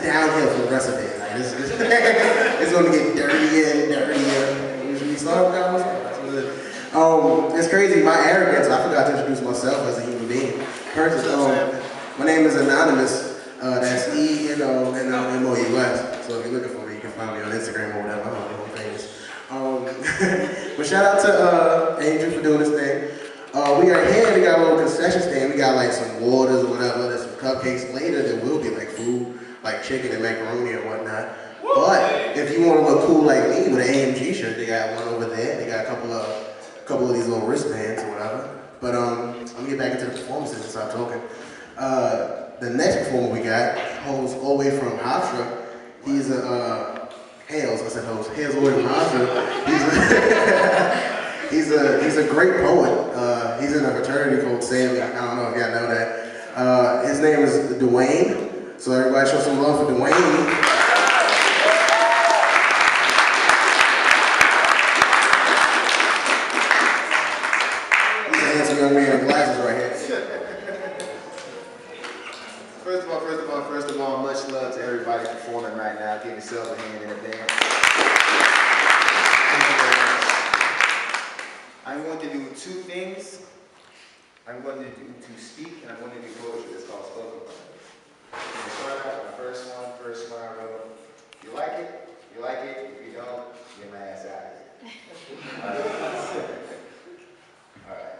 downhill for the rest of it. Like, it's going to get dirtier and dirtier. Usually start down. It's crazy, my arrogance, I forgot to introduce myself as a human being. First, my name is Anonymous, that's ENOMOUS, so if you're looking for me, you can find me on Instagram or whatever, I don't know, I'm famous. But shout out to AMG for doing this thing. We are here, we got a little concession stand, we got like some waters or whatever, there's some cupcakes. Later there will be like food, like chicken and macaroni and whatnot. But if you want to look cool like me with an AMG shirt, they got one over there, they got a couple of these little wristbands or whatever. But I'm gonna get back into the performances and stop talking. The next performer we got holds all the way from Hofstra. He's hails all the way from Hofstra. He's a great poet. He's in a fraternity called Sammy. I don't know if y'all know that. His name is Dwayne. So everybody show some love for Dwayne. Young man with glasses right here. First of all, much love to everybody performing right now. Give yourself a hand in advance. I'm going to do two things. I'm going to speak, and I'm going to do poetry. It's called spoken word. I'm going to start out with the first one I wrote. If you like it, you like it. If you don't, get my ass out of here. All right.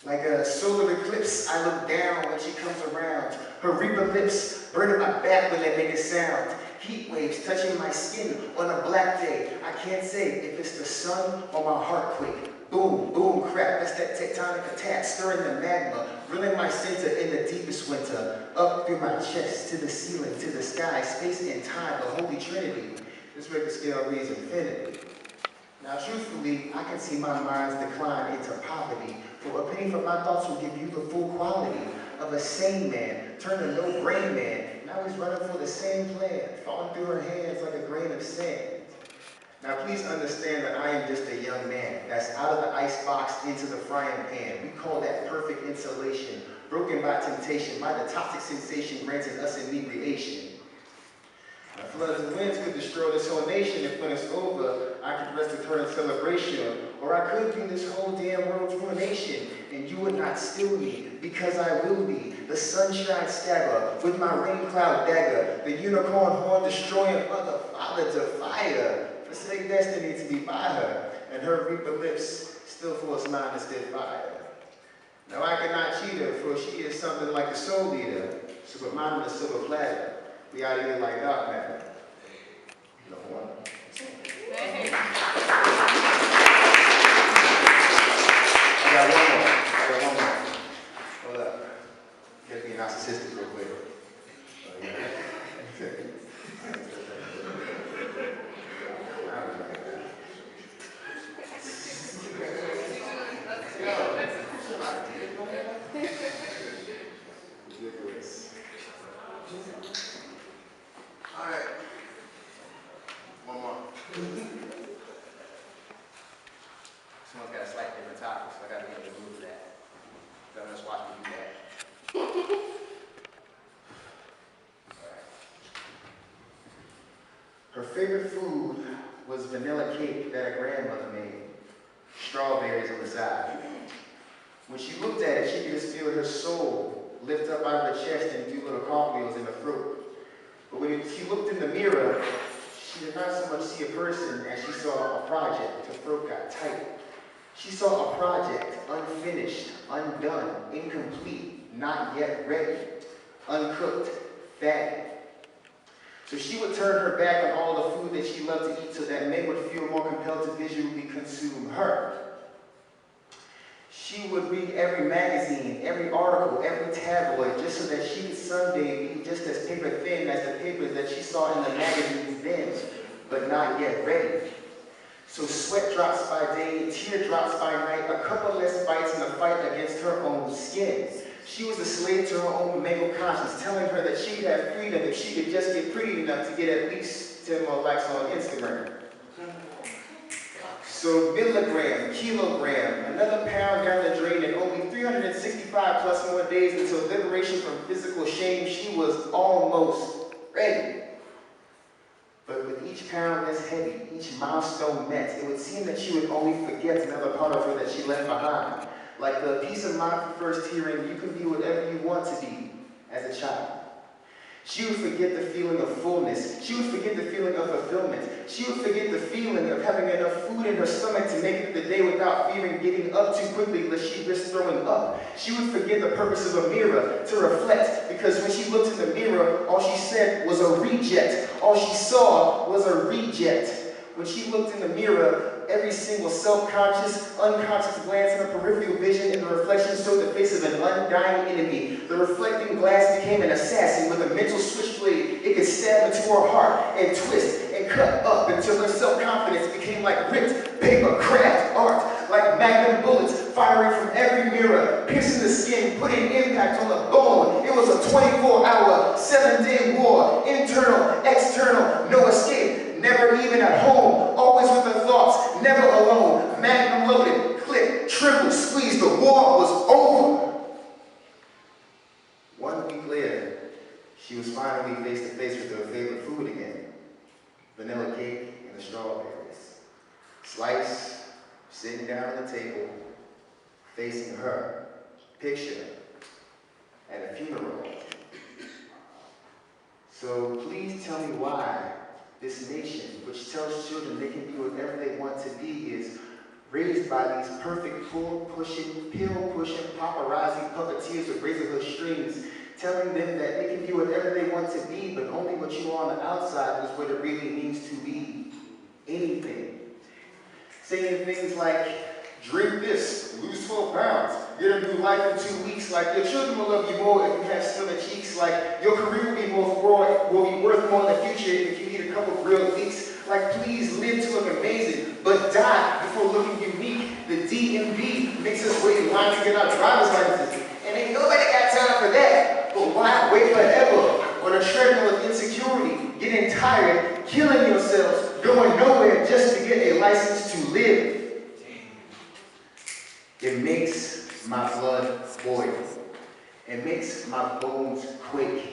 Like a solar eclipse, I look down when she comes around. Her reaper lips burning my back when they make a sound. Heat waves touching my skin on a black day. I can't say if it's the sun or my heart quake. Boom, boom, crap, that's that tectonic attack, stirring the magma, drilling my center in the deepest winter. Up through my chest, to the ceiling, to the sky, space and time, the Holy Trinity. This record scale reads infinity. Now, truthfully, I can see my mind's decline into poverty. For a penny from my thoughts will give you the full quality of a sane man, turned a no-brain man. Now he's running for the same plan, falling through her hands like a grain of sand. Now, please understand that I am just a young man that's out of the ice box into the frying pan. We call that perfect insulation, broken by temptation, by the toxic sensation granting us inebriation. Floods and winds could destroy this whole nation. If when it's over, I could rest with her in celebration. Or I could be this whole damn world's ruination, and you would not steal me, because I will be the sunshine stabber with my rain cloud dagger, the unicorn horn destroying other father to fire, forsake destiny to be by her, and her reaper lips still force mine to still fire. Now I cannot cheat her, for she is something like a soul leader, so put mine on a silver platter. We out here like dark matter. No one. I got one more. Hold up. Gotta be narcissistic real quick. Alright. One more. Someone's got a slight different topic, so I gotta be able to move that. Don't just watch me do that. Alright. Her favorite food was vanilla cake that her grandmother made. Strawberries on the side. When she looked at it, she could just feel her soul lift up out of her chest and do little cartwheels in her throat. But when she looked in the mirror, she did not so much see a person as she saw a project. Her throat got tight. She saw a project, unfinished, undone, incomplete, not yet ready, uncooked, fatty. So she would turn her back on all the food that she loved to eat so that men would feel more compelled to visually consume her. She would read every magazine, every article, every tabloid, just so that she could someday be just as paper thin as the papers that she saw in the magazines then, but not yet ready. So sweat drops by day, teardrops by night, a couple less bites in the fight against her own skin. She was a slave to her own mangled conscience, telling her that she could have freedom if she could just get pretty enough to get at least 10 more likes on Instagram. So milligram, kilogram, another pound down the drain, and only 365 plus more days until liberation from physical was almost ready. But with each pound less heavy, each milestone met, it would seem that she would only forget another part of her that she left behind. Like the peace of mind from first hearing, you can be whatever you want to be as a child. She would forget the feeling of fullness. She would forget the feeling of fulfillment. She would forget the feeling of having enough food in her stomach to make it the day without fearing getting up too quickly lest she risked throwing up. She would forget the purpose of a mirror, to reflect, because when she looked in the mirror, all she said was a reject. All she saw was a reject. When she looked in the mirror, every single self-conscious, unconscious glance in her peripheral vision in the reflection showed the face of an undying enemy. The reflecting glass became an assassin with a mental switchblade. It could stab into her heart and twist and cut up until her self-confidence became like ripped paper craft art, like magnum bullets firing from every mirror, piercing the skin, putting impact on the bone. It was a 24-hour, 7-day war, internal, external, no escape. Never even at home, always with her thoughts, never alone. Magnum loaded, click, triple, squeeze, the war was over. 1 week later, she was finally face to face with her favorite food again. Vanilla cake and the strawberries. Slice, sitting down at the table, facing her, picture, at a funeral. So please tell me why this nation, which tells children they can be whatever they want to be, is raised by these perfect pill-pushing, paparazzi puppeteers with razor-hood strings, telling them that they can be whatever they want to be, but only what you are on the outside is what it really means to be anything. Saying things like, drink this, lose 12 pounds, get a new life in 2 weeks, like your children will love you more if you have slimmer cheeks, like your career will be worth more in the future if you eat a couple grilled leeks. Like, please live to look amazing, but die before looking unique. The DMV makes us wait in line to get our driver's licenses, and ain't nobody got time for that. But why wait forever on a treadmill of insecurity, getting tired, killing yourselves, going nowhere just to get a license to live? It makes my blood boil. It makes my bones quake.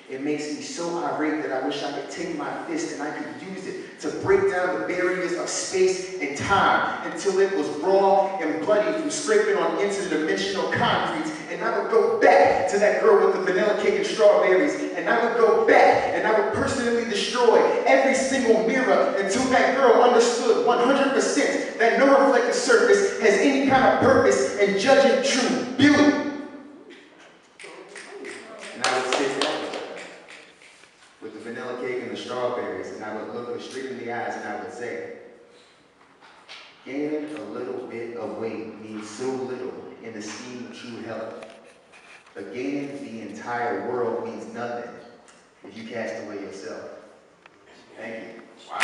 It makes me so irate that I wish I could take my fist and I could use it to break down the barriers of space and time until it was raw and bloody from scraping on interdimensional concrete. And I would go back to that girl with the vanilla cake and strawberries. And I would go back and I would personally destroy every single mirror until that girl understood 100% that no reflective surface has any kind of purpose in judging true beauty. And I would sit down with the vanilla cake and the strawberries, and I would look her straight in the eyes and I would say, gaining a little bit of weight means so little in the scheme of true health. But gaining the entire world means nothing if you cast away yourself. Thank you. Wow.